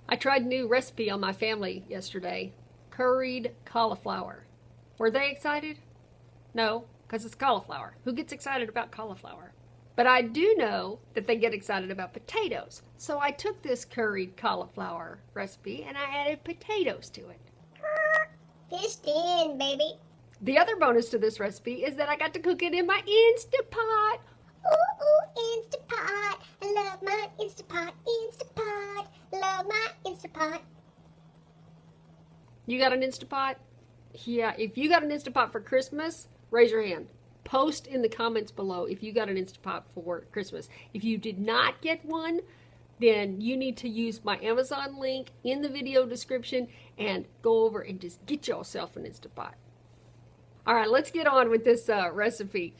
I tried a new recipe on my family yesterday. Curried cauliflower. Were they excited? No, because it's cauliflower. Who gets excited about cauliflower? But I do know that they get excited about potatoes. So I took this curried cauliflower recipe and I added potatoes to it. Fished in, baby. The other bonus to this recipe is that I got to cook it in my Instapot. Ooh, ooh, Instapot. I love my Instapot, Instapot. Love my Instapot. You got an Instapot? Yeah, if you got an Instapot for Christmas, raise your hand. Post in the comments below if you got an Instapot for Christmas. If you did not get one, then you need to use my Amazon link in the video description and go over and just get yourself an Instapot. All right, let's get on with this recipe.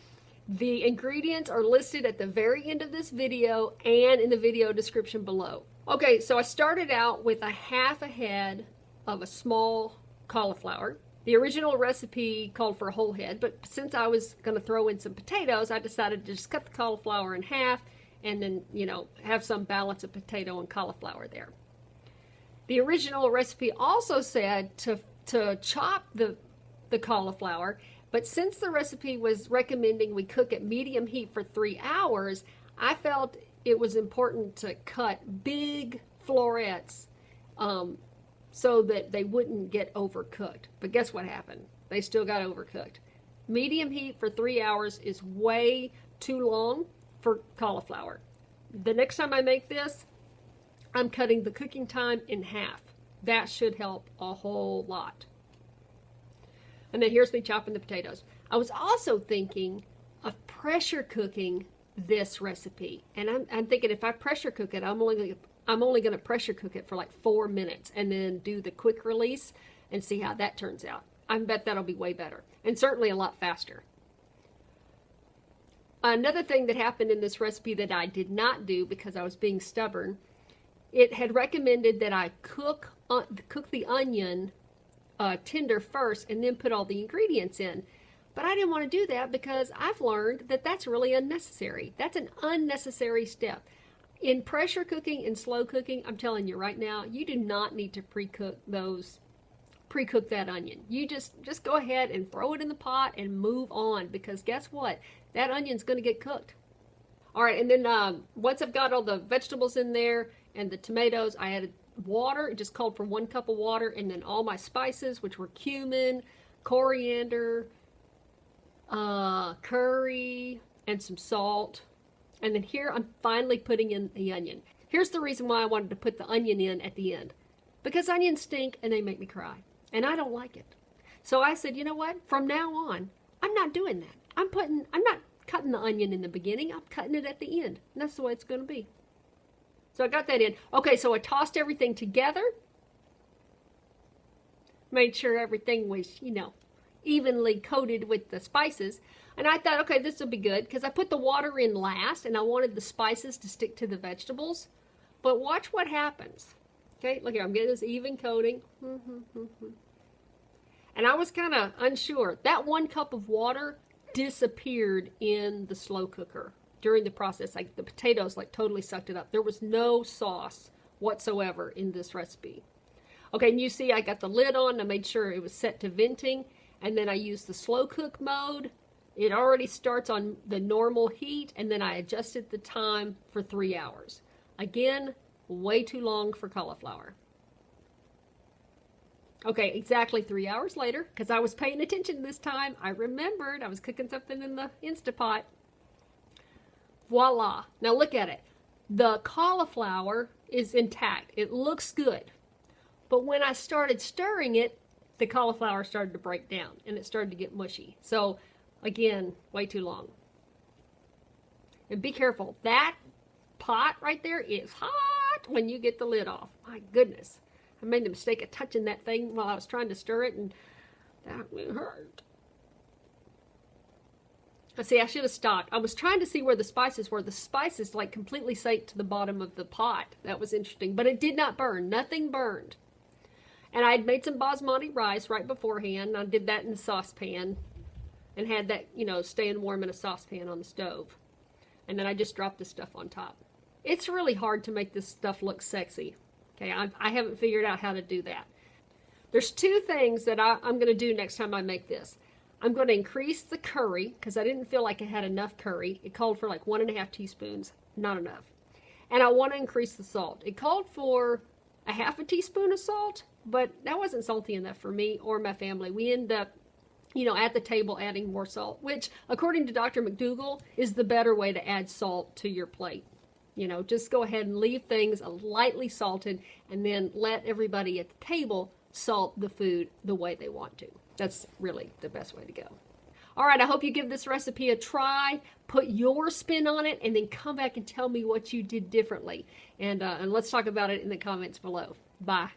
The ingredients are listed at the very end of this video and in the video description below. Okay, so I started out with a half a head of a small cauliflower. The original recipe called for a whole head, but since I was going to throw in some potatoes, I decided to just cut the cauliflower in half and then, have some balance of potato and cauliflower there. The original recipe also said to chop the cauliflower, but since the recipe was recommending we cook at medium heat for 3 hours, I felt it was important to cut big florets so that they wouldn't get overcooked. But guess what happened? They still got overcooked. Medium heat for 3 hours is way too long for cauliflower. The next time I make this, I'm cutting the cooking time in half. That should help a whole lot. And then here's me chopping the potatoes. I was also thinking of pressure cooking this recipe. And I'm thinking if I pressure cook it, I'm only going to pressure cook it for like 4 minutes and then do the quick release and see how that turns out. I bet that'll be way better and certainly a lot faster. Another thing that happened in this recipe that I did not do because I was being stubborn, it had recommended that I cook the onion tender first and then put all the ingredients in. But I didn't want to do that because I've learned that that's really unnecessary. That's an unnecessary step. In pressure cooking and slow cooking, I'm telling you right now, you do not need to pre-cook that onion. You just go ahead and throw it in the pot and move on, because guess what? That onion's going to get cooked. All right, and then once I've got all the vegetables in there and the tomatoes, I added water. It just called for 1 cup of water, and then all my spices, which were cumin, coriander, curry, and some salt. And then here I'm finally putting in the onion. Here's the reason why I wanted to put the onion in at the end. Because onions stink and they make me cry. And I don't like it. So I said, you know what? From now on, I'm not doing that. I'm not cutting the onion in the beginning. I'm cutting it at the end. And that's the way it's going to be. So I got that in. Okay, so I tossed everything together. Made sure everything was, evenly coated with the spices. And I thought, okay, this will be good, because I put the water in last and I wanted the spices to stick to the vegetables. But watch what happens. Okay, look here, I'm getting this even coating. And I was kind of unsure. That 1 cup of water disappeared in the slow cooker during the process. Like the potatoes totally sucked it up. There was no sauce whatsoever in this recipe. Okay, and you see I got the lid on. I made sure it was set to venting. And then I used the slow cook mode. It already starts on the normal heat, and then I adjusted the time for 3 hours. Again, way too long for cauliflower. Okay, exactly 3 hours later, because I was paying attention this time, I remembered I was cooking something in the Instapot. Voila. Now look at it. The cauliflower is intact. It looks good. But when I started stirring it, the cauliflower started to break down, and it started to get mushy. So again, way too long. And be careful. That pot right there is hot when you get the lid off. My goodness. I made the mistake of touching that thing while I was trying to stir it, and that hurt. But see, I should have stopped. I was trying to see where the spices were. The spices completely sank to the bottom of the pot. That was interesting. But it did not burn. Nothing burned. And I had made some basmati rice right beforehand. I did that in the saucepan and had that, staying warm in a saucepan on the stove. And then I just dropped the stuff on top. It's really hard to make this stuff look sexy. Okay, I haven't figured out how to do that. There's two things that I'm going to do next time I make this. I'm going to increase the curry because I didn't feel like it had enough curry. It called for like 1.5 teaspoons, not enough. And I want to increase the salt. It called for a 1/2 teaspoon of salt, but that wasn't salty enough for me or my family. We end up, at the table adding more salt, which according to Dr. McDougall is the better way to add salt to your plate. Just go ahead and leave things lightly salted and then let everybody at the table salt the food the way they want to. That's really the best way to go. All right, I hope you give this recipe a try, put your spin on it, and then come back and tell me what you did differently. And let's talk about it in the comments below. Bye.